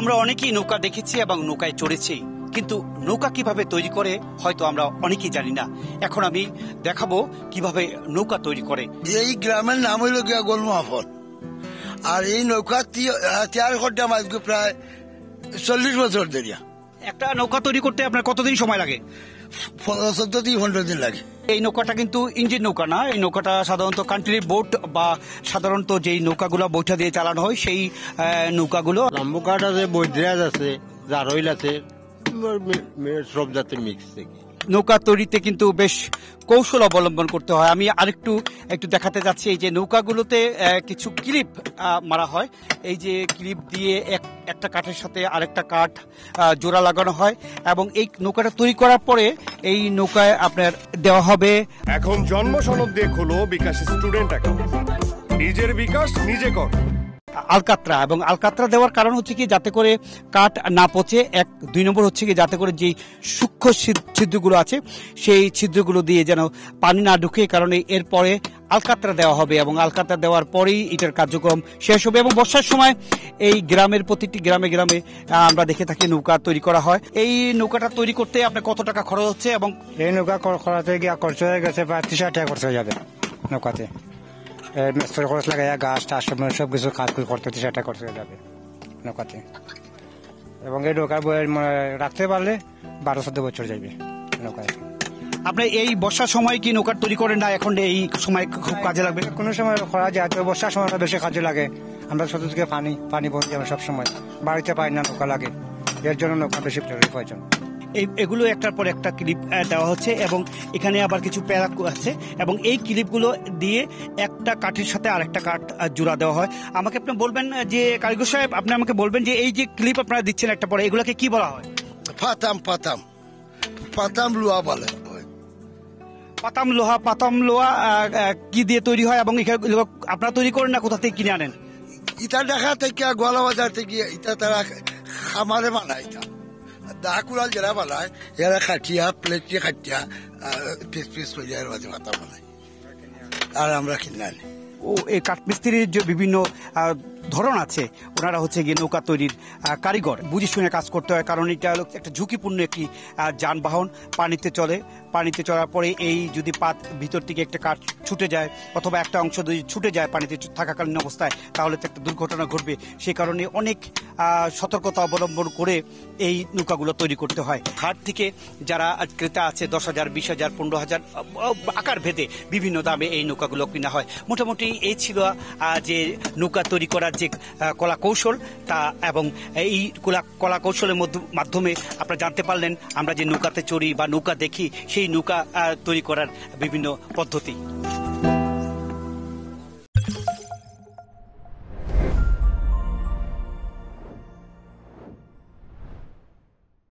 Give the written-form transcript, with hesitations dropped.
আমরা অনেকেই নৌকা দেখেছি এবং নৌকায় চড়েছি, কিন্তু নৌকা কিভাবে তৈরি করে হয়তো আমরা অনেকেই জানি না। এখন আমি দেখাবো কিভাবে নৌকা তৈরি করে। এই গ্রামের নাম হইল গিয়া গোলমহাফল। আর এই নৌকা তৈয়ার করতে আমার প্রায় 40 বছর ধরে। একটা নৌকা তৈরি করতে আপনার কতদিন সময় লাগে? 14-15 দিন লাগে। এই নৌকাটা কিন্তু ইঞ্জিন নৌকা না, এই নৌকাটা সাধারণত কান্ট্রি বোট বা সাধারণত যেই নৌকাগুলো বৈঠা দিয়ে চালানো হয় সেই নৌকাগুলো। লাম্বুকাট আছে, বৈদ্রাজ আছে, জারইল আছে, সব জাতের মিক্স থেকে। নৌকা তৈরিতে কিন্তু বেশ কৌশল অবলম্বন করতে হয়। আমি আরেকটু দেখাতে যাচ্ছি। এই যে নৌকাগুলোতে কিছু ক্লিপ মারা হয়, এই যে ক্লিপ দিয়ে একটা কাঠের সাথে আরেকটা কাঠ জোড়া লাগানো হয় এবং এই নৌকাটা তৈরি করার পরে এই নৌকায় আপনার দেওয়া হবে। এখন জন্ম সনদ দিয়ে খোলো বিকাশ স্টুডেন্ট অ্যাকাউন্ট। নিজের বিকাশ নিজে কর। আলকাতরা, এবং আলকাতরা দেওয়ার কারণ হচ্ছে কি যাতে করে কাঠ না পচে, 2 নম্বর হচ্ছে কি যাতে করে যে সূক্ষ্ম ছিদ্রগুলো আছে সেই ছিদ্রগুলো দিয়ে যেন পানি না ঢুকে, কারণে এরপরে আলকাতরা দেওয়া হবে এবং আলকাতরা দেওয়ার পরেই এটার কার্যক্রম শেষ হবে। এবং বর্ষার সময় এই গ্রামের প্রতিটি গ্রামে গ্রামে আমরা দেখে থাকি নৌকা তৈরি করা হয়। এই নৌকাটা তৈরি করতে আপনার কত টাকা খরচ হচ্ছে? এবং এই নৌকা খরচ হয়ে গিয়ে খরচ হয়ে গেছে প্রায় 30,000 টাকা খরচ হয়ে যাবে নৌকাতে। খরচ লাগাই গাছ টাছ সব কিছু কাজ করতে 30,000 টাকা খরচ হয়ে যাবে নৌকাতে। এবং এই নৌকা রাখতে পারলে 12-14 বছর যাবে নৌকায়। আপনি এই বর্ষার সময় কি নৌকা তৈরি করেন না? এখন এই সময় খুব কাজে লাগবে। কোনো সময় করা যায়, তো বর্ষার সময়টা বেশি কাজে লাগে। আমরা ছোট থেকে পানি বন্ধ যাবে সব সময়, বাড়িতে পাই না, নৌকা লাগে, এর জন্য নৌকা বেশি প্রয়োজন। এগুলো একটার পর একটা ক্লিপ দেওয়া হচ্ছে এবং এখানে আবার কিছু প্যারা আছে এবং এই ক্লিপগুলো দিয়ে একটা কাঠের সাথে আরেকটা কাঠ জোড়া দেওয়া হয়। আমাকে আপনি বলবেন যে কারিগর সাহেব, আপনি আমাকে বলবেন যে এই যে ক্লিপ আপনারা দিচ্ছেন একটা পরে, এগুলোকে কি বলা হয়? পাতাম লোহা বলে। পাতাম লোহা কি দিয়ে তৈরি হয় এবং আপনারা তৈরি করেন না কোথা থেকে কিনে আনেন? ইটা দেখা থেকে গোয়ালা বাজার থেকে ইটা তারা খামারে বানায়। ইটা দাকুড়াল যারা বানায় এরা খাটিয়া প্লেটে খাটিয়া পিস করে পাতা বানায়, আর আমরা কিনে আনি। ও এই কাঠমিস্ত্রির যে বিভিন্ন ধরন আছে, ওনারা হচ্ছে গিয়ে নৌকা তৈরির কারিগর, বুঝে শুনে কাজ করতে হয়, কারণ এটা হলো একটা ঝুঁকিপূর্ণ একটি যানবাহন। পানিতে চলার পরে এই যদি পাত ভিতর থেকে একটা কাঠ ছুটে যায় অথবা একটা অংশ যদি ছুটে যায় পানিতে থাকাকালীন অবস্থায়, তাহলে তো একটা দুর্ঘটনা ঘটবে। সেই কারণে অনেক সতর্কতা অবলম্বন করে এই নৌকাগুলো তৈরি করতে হয়। হাট থেকে যারা ক্রেতা আছে 10,000, 20,000, 15,000 আকার ভেদে বিভিন্ন দামে এই নৌকাগুলো কিনা হয়। মোটামুটি এই ছিল যে নৌকা তৈরি করার যে কলা কৌশল তা, এবং এই কলা কৌশলের মাধ্যমে আপনারা জানতে পারলেন আমরা যে নৌকাতে চড়ি বা নৌকা দেখি সেই নৌকা তৈরি করার বিভিন্ন পদ্ধতি।